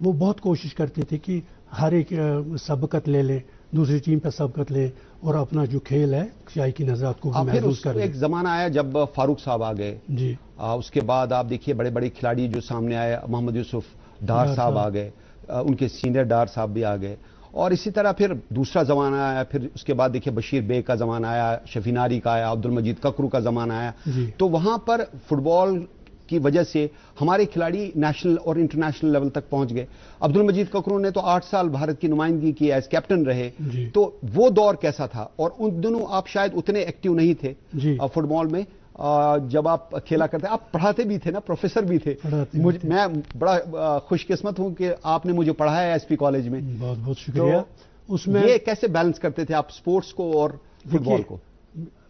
وہ بہت کوشش کرتے تھے کہ ہر ایک سبقت لے لیں، دوسری ٹیم پہ سبقت لیں اور اپنا جو کھیل ہے شائقین حضرات کو محفوظ کر لیں۔ ایک زمانہ آیا جب فاروق صاحب آ گئے جی، اس کے بعد آپ دیکھیے بڑے بڑے کھلاڑی جو سامنے آئے، محمد یوسف ڈار صاحب آ گئے، ان کے سینئر ڈار صاحب بھی آ گئے، اور اسی طرح پھر دوسرا زمانہ آیا، پھر اس کے بعد دیکھیے بشیر بے کا زمانہ آیا، شفیع ناری کا آیا، عبد المجید ککرو کا زمانہ آیا۔ تو وہاں پر فٹ بال کی وجہ سے ہمارے کھلاڑی نیشنل اور انٹرنیشنل لیول تک پہنچ گئے۔ عبد المجید ککرو نے تو 8 سال بھارت کی نمائندگی کی، ایز کیپٹن رہے۔ تو وہ دور کیسا تھا؟ اور ان دنوں آپ شاید اتنے ایکٹیو نہیں تھے فٹ بال میں جب آپ کھیلا کرتے، آپ پڑھاتے بھی تھے نا، پروفیسر بھی تھے۔ میں بڑا خوش قسمت ہوں کہ آپ نے مجھے پڑھایا ہے ایس پی کالج میں۔ بہت بہت شکریہ۔ اس میں یہ کیسے بیلنس کرتے تھے آپ اسپورٹس کو اور فٹ بال کو؟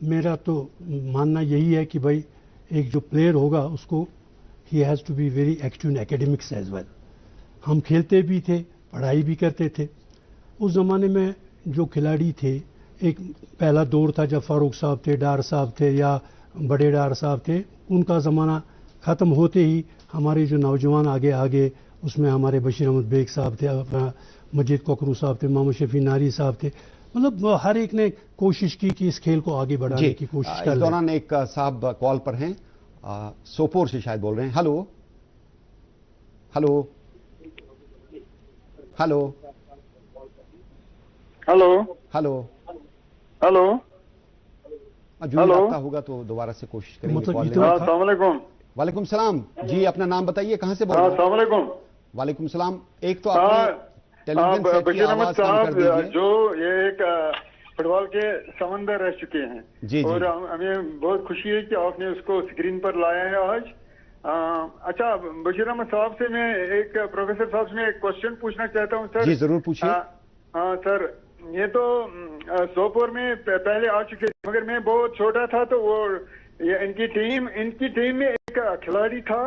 میرا تو ماننا یہی ہے کہ بھائی ایک جو پلیئر ہوگا اس کو ہی has to be very active in academics as well. ہم کھیلتے بھی تھے، پڑھائی بھی کرتے تھے۔ اس زمانے میں جو کھلاڑی تھے، ایک پہلا دور تھا جب فاروق صاحب تھے، ڈار صاحب تھے یا بڑے ڈار صاحب تھے، ان کا زمانہ ختم ہوتے ہی ہمارے جو نوجوان آگے اس میں ہمارے بشیر احمد بیگ صاحب تھے، مجید ککرو صاحب تھے، محمد شفیع ناری صاحب تھے، مطلب ہر ایک نے کوشش کی کہ اس کھیل کو آگے بڑھانے کی کوشش کر۔ اس دوران ایک صاحب کال پر ہیں، سوپور سے شاید بول رہے ہیں۔ Hello hello hello hello hello hello جو لگتا ہوگا تو دوبارہ سے کوشش کریں گے۔ السلام علیکم۔ وعلیکم السلام جی، اپنا نام بتائیے، کہاں سے بول رہے ہیں؟ السلام علیکم۔ وعلیکم السلام۔ ایک تو آپ بشیر احمد صاحب جو یہ ایک فٹ بال کے سمندر رہ چکے ہیں، اور ہمیں بہت خوشی ہے کہ آپ نے اس کو اسکرین پر لایا ہے آج۔ اچھا بشیر احمد صاحب سے میں ایک پروفیسر صاحب سے میں ایک کوشچن پوچھنا چاہتا ہوں سر۔ جی ضرور پوچھیے۔ ہاں سر، یہ تو سوپور میں پہلے آ چکے تھے، مگر میں بہت چھوٹا تھا تو وہ ان کی ٹیم میں ایک کھلاڑی تھا،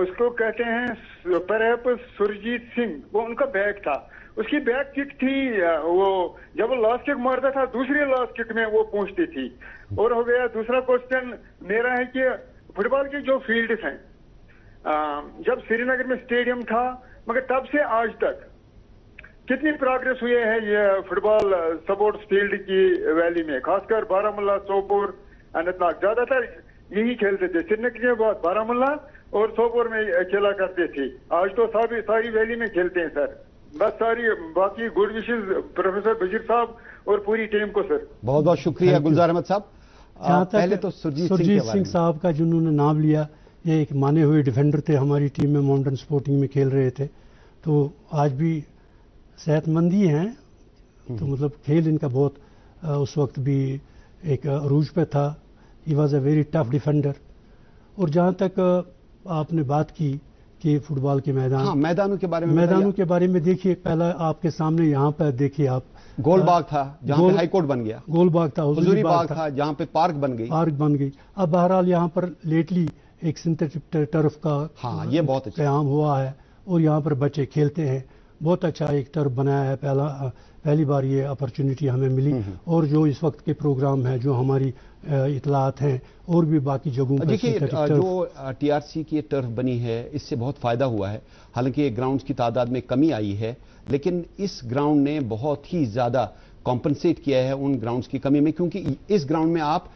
اس کو کہتے ہیں پریپ سرجیت سنگھ، وہ ان کا بیک تھا، اس کی بیک کک تھی، وہ جب وہ لاسٹ کک مارتا تھا دوسری لاسٹ کک میں وہ پہنچتی تھی۔ اور ہو گیا دوسرا کوشچن میرا ہے کہ فٹ بال کے جو فیلڈز ہیں، جب سری نگر میں اسٹیڈیم تھا مگر تب سے آج تک کتنی پروگریس ہوئی ہے یہ فٹ بال سپورٹس فیلڈ کی ویلی میں، خاص کر بارامولہ، سوپور، اننت ناگ، زیادہ تر یہی کھیلتے تھے، سری نگر کے بعد بارامولہ اور سوپور میں کھیلا کرتے تھے، آج تو ساری ویلی میں کھیلتے ہیں سر۔ بس ساری باقی گڈ وشز پروفیسر بشیر صاحب اور پوری ٹیم کو سر۔ بہت بہت شکریہ گلزار احمد صاحب۔ پہلے تو سرجیت سنگھ صاحب کا جنہوں نے نام لیا، یہ ایک مانے ہوئے ڈیفینڈر تھے، ہماری ٹیم میں ماؤنٹن سپورٹنگ میں کھیل رہے تھے، تو آج بھی صحت مند ہی ہیں، تو مطلب کھیل ان کا بہت اس وقت بھی ایک عروج پہ تھا۔ He was a very tough defender. اور جہاں تک آپ نے بات کی کہ فٹ بال کے میدانوں کے بارے میں دیکھیے، پہلا آپ کے سامنے یہاں پہ دیکھیے آپ، گول باغ تھا جہاں پہ ہائی کورٹ بن گیا، گول باغ تھا، حضوری باغ تھا جہاں پہ پارک بن گئی۔ اب بہرحال یہاں پر لیٹلی ایک سنتھیٹک ٹرف کا یہ بہت قیام ہوا ہے اور یہاں پر بچے کھیلتے ہیں، بہت اچھا ایک ٹرف بنایا ہے، پہلی بار یہ اپرچونٹی ہمیں ملی۔ اور جو اس وقت کے پروگرام ہیں، جو ہماری اطلاعات ہیں اور بھی باقی جگہوں پر، دیکھیے جو ٹی آر سی کی ٹرف بنی ہے اس سے بہت فائدہ ہوا ہے، حالانکہ گراؤنڈز کی تعداد میں کمی آئی ہے، لیکن اس گراؤنڈ نے بہت ہی زیادہ کمپنسیٹ کیا ہے ان گراؤنڈز کی کمی میں، کیونکہ اس گراؤنڈ میں آپ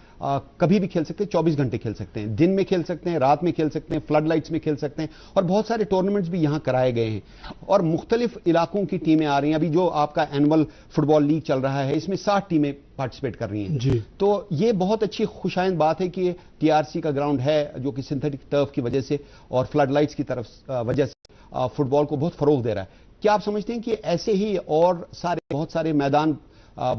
کبھی بھی کھیل سکتے ہیں، 24 گھنٹے کھیل سکتے ہیں، دن میں کھیل سکتے ہیں، رات میں کھیل سکتے ہیں، فلڈ لائٹس میں کھیل سکتے ہیں، اور بہت سارے ٹورنامنٹس بھی یہاں کرائے گئے ہیں، اور مختلف علاقوں کی ٹیمیں آ رہی ہیں۔ ابھی جو آپ کا اینول فٹ بال لیگ چل رہا ہے، اس میں 60 ٹیمیں پارٹیسپیٹ کر رہی ہیں، تو یہ بہت اچھی خوشائند بات ہے کہ ٹی آر سی کا گراؤنڈ ہے جو کہ سنتھیٹک ٹرف کی وجہ سے اور فلڈ لائٹس کی وجہ سے فٹ بال کو بہت فروغ دے رہا ہے۔ کیا آپ سمجھتے ہیں کہ ایسے ہی اور بہت سارے میدان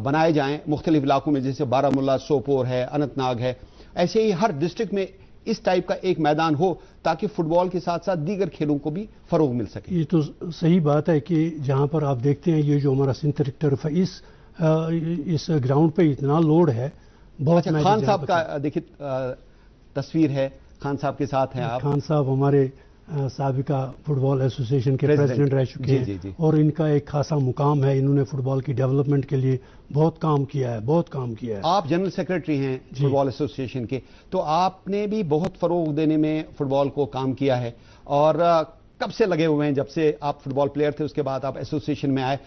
بنائے جائیں مختلف علاقوں میں، جیسے بارامولہ، سوپور ہے، اننت ناگ ہے، ایسے ہی ہر ڈسٹرکٹ میں اس ٹائپ کا ایک میدان ہو تاکہ فٹ بال کے ساتھ ساتھ دیگر کھیلوں کو بھی فروغ مل سکے؟ یہ تو صحیح بات ہے کہ جہاں پر آپ دیکھتے ہیں یہ جو ہمارا سنتھیٹک ٹرف ہے، اس گراؤنڈ پہ اتنا لوڈ ہے بہت۔ خان صاحب کا دیکھیے تصویر ہے، خان صاحب کے ساتھ ہیں آپ۔ خان صاحب ہمارے سابقہ فٹ بال ایسوسی ایشن کے پریزیڈنٹ رہ چکے ہیں، اور ان کا ایک خاصا مقام ہے، انہوں نے فٹ بال کی ڈیولپمنٹ کے لیے بہت کام کیا ہے۔ آپ جنرل سیکرٹری ہیں فٹ بال ایسوسی ایشن کے، تو آپ نے بھی بہت فروغ دینے میں فٹ بال کو کام کیا ہے، اور کب سے لگے ہوئے ہیں؟ جب سے آپ فٹ بال پلیئر تھے اس کے بعد آپ ایسوسیشن میں آئے،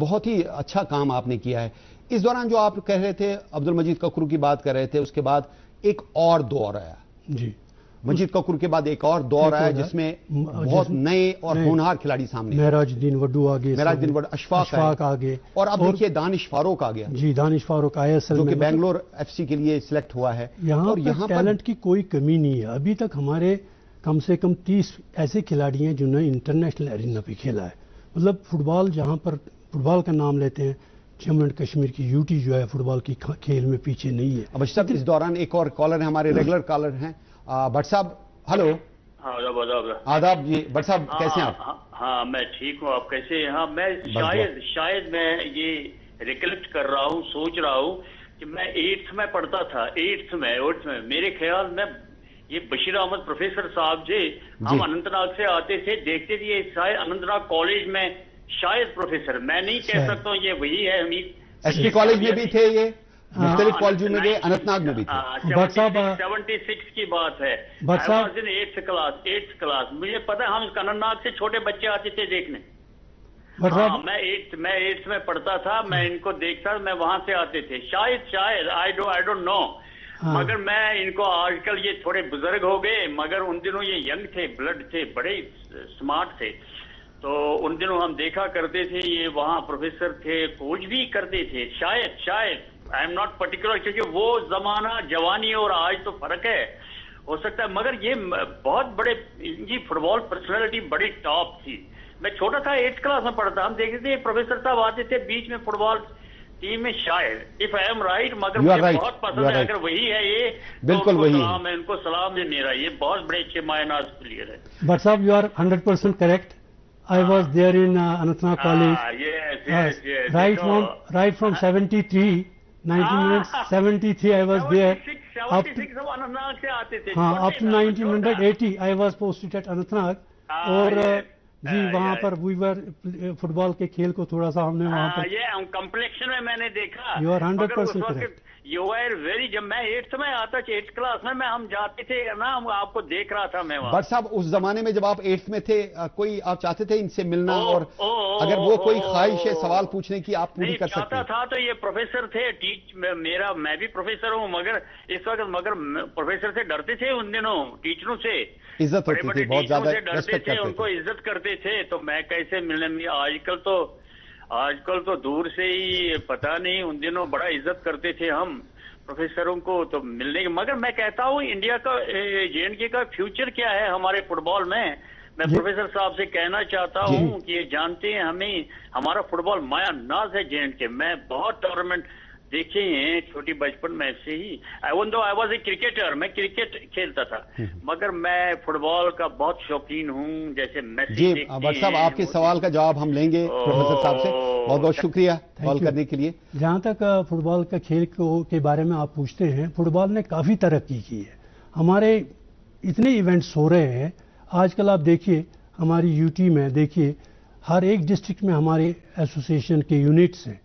بہت ہی اچھا کام آپ نے کیا ہے۔ اس دوران جو آپ کہہ رہے تھے عبد المجید ککرو کی بات کر رہے تھے، اس کے بعد ایک اور دور آیا، جی مجید ککرو کے بعد ایک اور دور آیا جس میں بہت نئے اور ہونہار کھلاڑی سامنے، مہراج الدین وڈو آگے، مہراج الدین وڈو، اشفاق آگے، اور اب دیکھیے دانش فاروق آ گیا، جی دانش فاروق ISL جو کہ بنگلور FC کے لیے سلیکٹ ہوا ہے۔ یہاں پر ٹیلنٹ کی کوئی کمی نہیں ہے۔ ابھی تک ہمارے کم سے کم 30 ایسے کھلاڑی ہیں جنہوں نے انٹرنیشنل ایرینا پہ کھیلا ہے۔ مطلب فٹ بال جہاں پر فٹ بال کا نام لیتے ہیں، جموں اینڈ کشمیر کی UT جو ہے فٹ بال کی کھیل میں پیچھے نہیں ہے۔ اب صاحب اس دوران ایک اور کالر ہیں، ہمارے ریگولر کالر ہیں بٹ صاحب، ہلو آداب جی، بٹ صاحب کیسے ہیں آپ؟ ہاں میں ٹھیک ہوں، آپ کیسے ہیں؟ ہاں میں شاید میں یہ ریکلیکٹ کر رہا ہوں، سوچ رہا ہوں کہ میں 8th میں پڑھتا تھا، 8th میں میرے خیال میں یہ بشیر احمد پروفیسر صاحب جی، ہم اننت ناگ سے آتے تھے، دیکھتے تھے یہ شاید اننت ناگ کالج میں شاید پروفیسر، میں نہیں کہہ سکتا ہوں یہ وہی ہے، امید ST کالج میں بھی تھے، یہ مختلف کالجوں میں گئے، اننت ناگ میں بھی تھے۔ 76 کی بات ہے، 8th کلاس، مجھے پتا ہے ہم اننت ناگ سے چھوٹے بچے آتے تھے دیکھنے۔ ہاں میں 8th میں پڑھتا تھا، میں ان کو دیکھتا، میں وہاں سے آتے تھے، شاید آئی ڈونٹ نو، مگر میں ان کو آج کل یہ تھوڑے بزرگ ہو گئے، مگر ان دنوں یہ ینگ تھے، بلڈ تھے، بڑے سمارٹ تھے، تو ان دنوں ہم دیکھا کرتے تھے، یہ وہاں پروفیسر تھے، کوچ بھی کرتے تھے، شاید آئی ایم ناٹ پرٹیکولر، کیونکہ وہ زمانہ جوانی اور آج تو فرق ہے، ہو سکتا ہے، مگر یہ بہت بڑے یہ فٹ بال پرسنالٹی بڑی ٹاپ تھی۔ میں چھوٹا تھا، 8th کلاس میں پڑھتا، ہم دیکھتے تھے پروفیسر صاحب آتے تھے بیچ میں فٹ بال ٹیم میں، شاید اف آئی ایم رائٹ، مگر مجھے بہت پسند ہے، اگر وہی ہے یہ بالکل وہی سلام ہے، ان کو سلام ہے میرا، یہ بہت بڑے اچھے مایہ ناز پلیئر ہے۔ بٹ صاحب you are 100% correct. I was there in Anantnag College. Yes. Right from 73, 1973 I was there. 76 ہم اننتناگ سے آتے تھے، up to 1980 I was posted at Anantnag. اور جی وہاں پر فٹ بال کے کھیل کو تھوڑا سا ہم نے وہاں پر یہ کمپلیکشن میں نے دیکھا، You are 100% correct. You are very, جب میں 8th میں آتا، 8th کلاس میں ہم جاتے تھے نا، ہم آپ کو دیکھ رہا تھا میں وہاں۔ بٹ صاحب اس زمانے میں جب آپ 8th میں تھے، کوئی آپ چاہتے تھے ان سے ملنا، اور اگر وہ کوئی خواہش ہے سوال پوچھنے کی آپ پوری کر سکتے ہیں؟ تھا تو یہ پروفیسر تھے، میں بھی پروفیسر ہوں، مگر اس وقت پروفیسر سے ڈرتے تھے ان دنوں، ٹیچروں سے عزت ہوتی تھی، بہت زیادہ ریسپیکٹ کرتے تھے، ان کو عزت کرتے تھے، تو میں کیسے ملنے، آج کل تو دور سے ہی، پتہ نہیں، ان دنوں بڑا عزت کرتے تھے ہم پروفیسروں کو، تو ملنے کے، مگر میں کہتا ہوں انڈیا کا JNK کا فیوچر کیا ہے ہمارے فٹ بال میں پروفیسر صاحب سے کہنا چاہتا ہوں کہ یہ جانتے ہیں ہمیں، ہمارا فٹ بال مایا ناز ہے JNK، میں بہت ٹورنامنٹ دیکھے ہیں چھوٹی بچپن میں سے ہی، even though I was a cricketer, میں کرکٹ کھیلتا تھا، مگر میں فٹ بال کا بہت شوقین ہوں، جیسے میسی۔ جی بٹ صاحب آپ کے سوال کا جواب ہم لیں گے پروفیسر صاحب سے، بہت بہت شکریہ کال کرنے کے لیے۔ جہاں تک فٹ بال کا کھیل کے بارے میں آپ پوچھتے ہیں، فٹ بال نے کافی ترقی کی ہے، ہمارے اتنے ایونٹس ہو رہے ہیں آج کل، آپ دیکھیے ہماری UT میں دیکھیے ہر ایک ڈسٹرکٹ میں ہمارے ایسوسیشن کے یونٹس ہیں،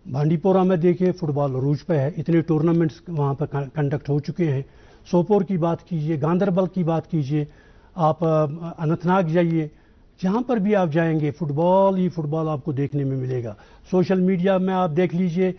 بانڈی پورہ میں دیکھیے فٹ بال عروج پہ ہے، اتنے ٹورنامنٹس وہاں پر کنڈکٹ ہو چکے ہیں، سوپور کی بات کیجئے، گاندربل کی بات کیجئے، آپ اننت ناگ جائیے، جہاں پر بھی آپ جائیں گے فٹ بال آپ کو دیکھنے میں ملے گا، سوشل میڈیا میں آپ دیکھ لیجئے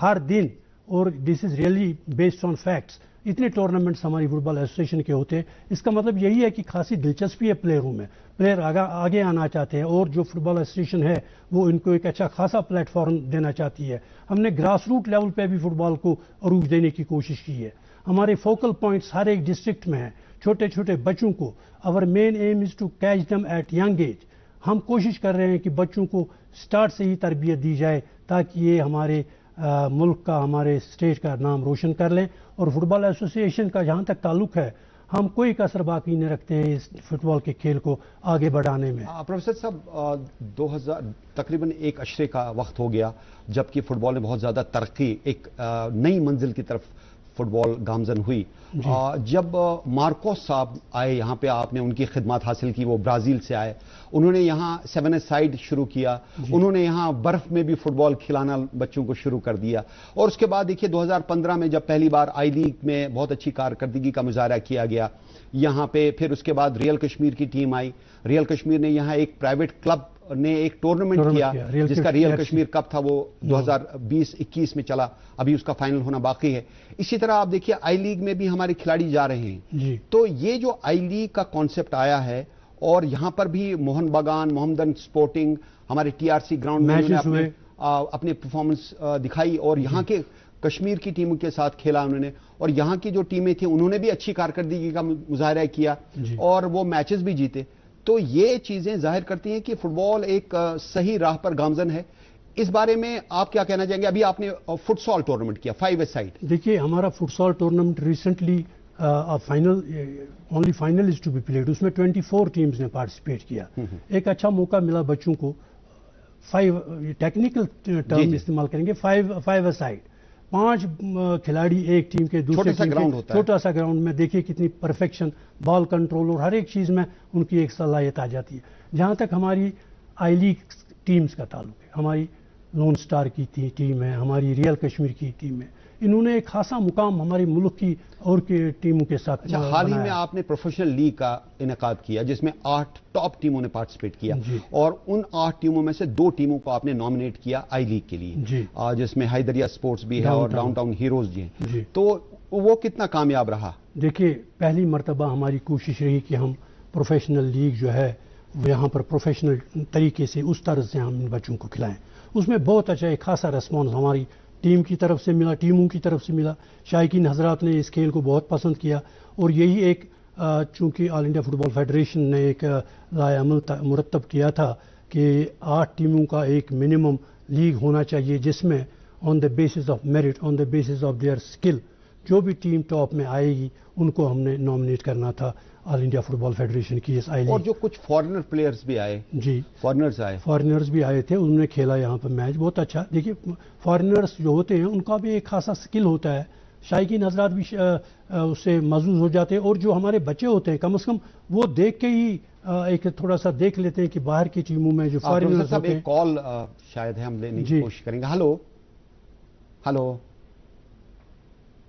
ہر دن، اور this is really based on facts, اتنے ٹورنامنٹس ہماری فٹ بال ایسوسیشن کے ہوتے ہیں، اس کا مطلب یہی ہے کہ خاصی دلچسپی ہے پلیئروں میں، پلیئر آگے آنا چاہتے ہیں، اور جو فٹ بال ایسوسیشن ہے وہ ان کو ایک اچھا خاصا پلیٹ فارم دینا چاہتی ہے۔ ہم نے گراس روٹ لیول پہ بھی فٹ بال کو عروج دینے کی کوشش کی ہے، ہمارے فوکل پوائنٹس ہر ایک ڈسٹرکٹ میں ہیں، چھوٹے چھوٹے بچوں کو، اور main aim is to catch them at young age, ہم کوشش کر رہے ہیں کہ بچوں کو سٹارٹ سے ہی تربیت دی جائے تاکہ یہ ہمارے ملک کا، ہمارے اسٹیٹ کا نام روشن کر لیں، اور فٹ بال ایسوسیشن کا جہاں تک تعلق ہے ہم کوئی کسر باقی نہیں رکھتے ہیں اس فٹ بال کے کھیل کو آگے بڑھانے میں۔ پروفیسر صاحب 2000 تقریباً ایک عشرے کا وقت ہو گیا جبکہ فٹ بال نے بہت زیادہ ترقی، ایک نئی منزل کی طرف فٹ بال گامزن ہوئی، جب مارکوس صاحب آئے یہاں پہ، آپ نے ان کی خدمات حاصل کی، وہ برازیل سے آئے، انہوں نے یہاں 7 سائیڈ شروع کیا، انہوں نے یہاں برف میں بھی فٹ بال کھلانا بچوں کو شروع کر دیا، اور اس کے بعد دیکھیے 2015 میں جب پہلی بار آئی لیگ میں بہت اچھی کارکردگی کا مظاہرہ کیا گیا، یہاں پہ پھر اس کے بعد ریئل کشمیر کی ٹیم آئی. ریئل کشمیر نے یہاں ایک پرائیویٹ کلب نے ایک ٹورنامنٹ کیا جس کا ریئل کشمیر کپ تھا, وہ 2020-21 میں چلا, ابھی اس کا فائنل ہونا باقی ہے. اسی طرح آپ دیکھیے آئی لیگ میں بھی ہمارے کھلاڑی جا رہے ہیں. تو یہ جو آئی لیگ کا کانسیپٹ آیا ہے, اور یہاں پر بھی موہن بگان, محمدن سپورٹنگ, ہمارے TRC گراؤنڈ میں اپنے پرفارمنس دکھائی, اور یہاں کے کشمیر کی ٹیموں کے ساتھ کھیلا انہوں نے, اور یہاں کی جو ٹیمیں تھیں انہوں نے بھی اچھی کارکردگی کا مظاہرہ کیا اور وہ میچز بھی جیتے. تو یہ چیزیں ظاہر کرتی ہیں کہ فٹ بال ایک صحیح راہ پر گامزن ہے. اس بارے میں آپ کیا کہنا چاہیں گے؟ ابھی آپ نے فٹ سال ٹورنامنٹ کیا 5 سائڈ. دیکھیے ہمارا futsal tournament recently final only final is to be played, اس میں 24 ٹیمز نے پارٹیسپیٹ کیا. ایک اچھا موقع ملا بچوں کو. 5 ٹیکنیکل ٹرم استعمال کریں گے, 5 سائڈ, 5 کھلاڑی ایک ٹیم کے دوسرے چھوٹا سا گراؤنڈ میں. دیکھیے کتنی پرفیکشن, بال کنٹرول اور ہر ایک چیز میں ان کی ایک صلاحیت آ جاتی ہے. جہاں تک ہماری آئی لیگ ٹیمز کا تعلق ہے, ہماری لون سٹار کی ٹیم ہے, ہماری ریئل کشمیر کی ٹیم ہے, انہوں نے ایک خاصا مقام ہماری ملک کی اور ٹیموں کے ساتھ. حال ہی میں آپ نے پروفیشنل لیگ کا انعقاد کیا جس میں 8 ٹاپ ٹیموں نے پارٹیسپیٹ کیا, اور ان 8 ٹیموں میں سے 2 ٹیموں کو آپ نے نامنیٹ کیا آئی لیگ کے لیے, جس میں حیدریہ سپورٹس بھی ہے اور ڈاؤن ٹاؤن ہیروز بھی ہیں. تو وہ کتنا کامیاب رہا؟ دیکھیے پہلی مرتبہ ہماری کوشش رہی کہ ہم پروفیشنل لیگ جو ہے یہاں پر پروفیشنل طریقے سے اس طرح سے ہم ان بچوں کو کھلائیں. اس میں بہت اچھا ایک خاصا ریسپانس ہماری ٹیم کی طرف سے ملا, ٹیموں کی طرف سے ملا. شائقین حضرات نے اس کھیل کو بہت پسند کیا, اور یہی ایک چونکہ آل انڈیا فٹ بال فیڈریشن نے ایک رائے عمل مرتب کیا تھا کہ 8 ٹیموں کا ایک منیمم لیگ ہونا چاہیے, جس میں on the basis of merit, on the basis of their skill, جو بھی ٹیم ٹاپ میں آئے گی ان کو ہم نے نامنیٹ کرنا تھا آل انڈیا فٹ بال فیڈریشن کی اس آئی لیگ. اور جو کچھ فارنر پلیئرز بھی آئے. فارنرز بھی آئے تھے, انہوں نے کھیلا یہاں پر میچ بہت اچھا. دیکھیے فارنرز جو ہوتے ہیں ان کا بھی ایک خاصا سکل ہوتا ہے, شائقین حضرات بھی اس سے محظوظ ہو جاتے ہیں, اور جو ہمارے بچے ہوتے ہیں کم از کم وہ دیکھ کے ہی ایک تھوڑا سا دیکھ لیتے ہیں کہ باہر کی ٹیموں میں جو فارنرز ہوتے ہیں. ایک کال شاید ہے, ہم لینے کی کوشش کریں گے. ہلو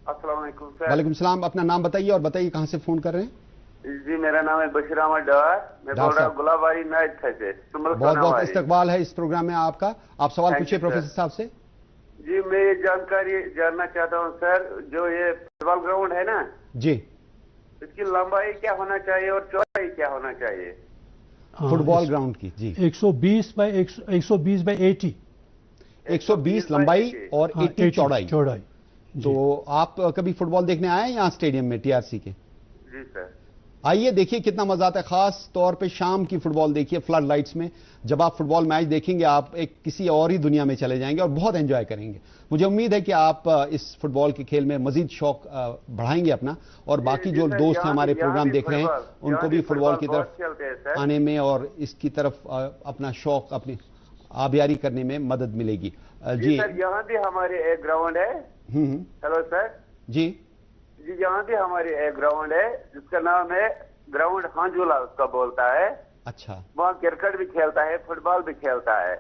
السلام علیکم سر. وعلیکم السلام. اپنا نام بتائیے اور بتائیے کہاں سے فون کر رہے ہیں؟ جی میرا نام ہے بشیر احمد ڈار, میں بول رہا ہوں گلاباری نائٹ سے. بہت بہت استقبال ہے اس پروگرام میں آپ کا. آپ سوال پوچھیے پروفیسر صاحب سے. جی میں یہ جانکاری جاننا چاہتا ہوں سر, جو یہ فٹ بال گراؤنڈ ہے نا جی, اس کی لمبائی کیا ہونا چاہیے اور چوڑائی کیا ہونا چاہیے فٹ بال گراؤنڈ کی؟ جی 120 بائی 80. 120 لمبائی اور 80 چوڑائی. تو آپ کبھی فٹ بال دیکھنے آئے ہیں یہاں اسٹیڈیم میں TRC کے؟ جی سر. آئیے دیکھیے کتنا مزہ آتا ہے, خاص طور پہ شام کی فٹ بال دیکھیے فلڈ لائٹس میں. جب آپ فٹ بال میچ دیکھیں گے آپ ایک کسی اور ہی دنیا میں چلے جائیں گے اور بہت انجوائے کریں گے. مجھے امید ہے کہ آپ اس فٹ بال کے کھیل میں مزید شوق بڑھائیں گے اپنا, اور باقی جو دوست ہیں ہمارے پروگرام دیکھ رہے ہیں ان کو بھی فٹ بال کی طرف آنے میں اور اس کی طرف اپنا شوق اپنی آبیاری کرنے میں مدد ملے گی. جی سر, یہاں بھی ہمارے ایک گراؤنڈ ہے. Hello sir. جی یہاں بھی ہماری ایک گراؤنڈ ہے جس کا نام ہے گراؤنڈ ہانجولا, اس کا بولتا ہے. اچھا. وہاں کرکٹ بھی کھیلتا ہے, فٹ بال بھی کھیلتا ہے.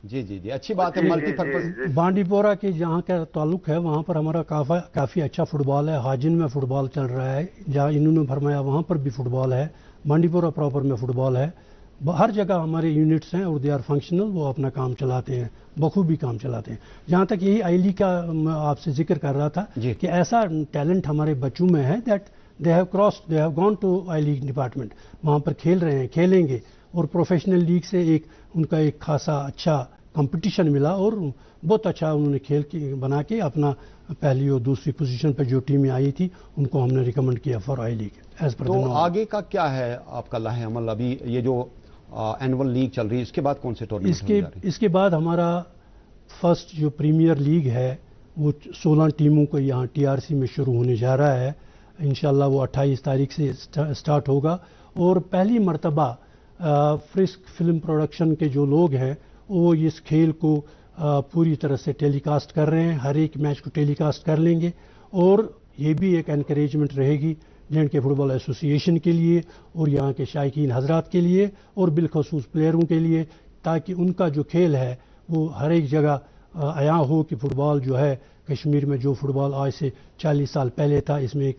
جی اچھی بات ہے. Multi purpose. بانڈی پورہ کے جہاں کا تعلق ہے وہاں پر ہمارا کافی اچھا فٹ بال ہے. حاجن میں فٹ بال چل رہا ہے, جہاں انہوں نے فرمایا وہاں پر بھی فٹ بال ہے. بانڈی پورہ پراپر میں فٹ بال ہے. ہر جگہ ہمارے یونٹس ہیں اور دے آر فنکشنل, وہ اپنا کام چلاتے ہیں, بخوبی کام چلاتے ہیں. جہاں تک یہی آئی لیگ کا آپ سے ذکر کر رہا تھا کہ ایسا ٹیلنٹ ہمارے بچوں میں ہے that they have gone to I league department, وہاں پر کھیل رہے ہیں, کھیلیں گے, اور پروفیشنل لیگ سے ان کا ایک خاصا اچھا کمپٹیشن ملا, اور بہت اچھا انہوں نے کھیل بنا کے اپنا پہلی اور دوسری پوزیشن پہ جو ٹیمیں آئی تھی ان کو ہم نے ریکمنڈ کیا فار آئی لیگ. تو آگے کا کیا ہے آپ کا لاہ عمل؟ ابھی یہ جو اینول لیگ چل رہی ہے اس کے بعد کون سے ٹورنامنٹ؟ اس کے بعد ہمارا فرسٹ جو پریمیئر لیگ ہے وہ 16 ٹیموں کو یہاں TRC میں شروع ہونے جا رہا ہے. انشاءاللہ وہ 28 تاریخ سے سٹارٹ ہوگا, اور پہلی مرتبہ فرسک فلم پروڈکشن کے جو لوگ ہیں وہ اس کھیل کو پوری طرح سے ٹیلی کاسٹ کر رہے ہیں. ہر ایک میچ کو ٹیلی کاسٹ کر لیں گے, اور یہ بھی ایک انکریجمنٹ رہے گی جن کے فٹ بال ایسوسی ایشن کے لیے اور یہاں کے شائقین حضرات کے لیے, اور بالخصوص پلیئروں کے لیے, تاکہ ان کا جو کھیل ہے وہ ہر ایک جگہ عیاں ہو کہ فٹ بال جو ہے کشمیر میں جو فٹ بال آج سے 40 سال پہلے تھا, اس میں ایک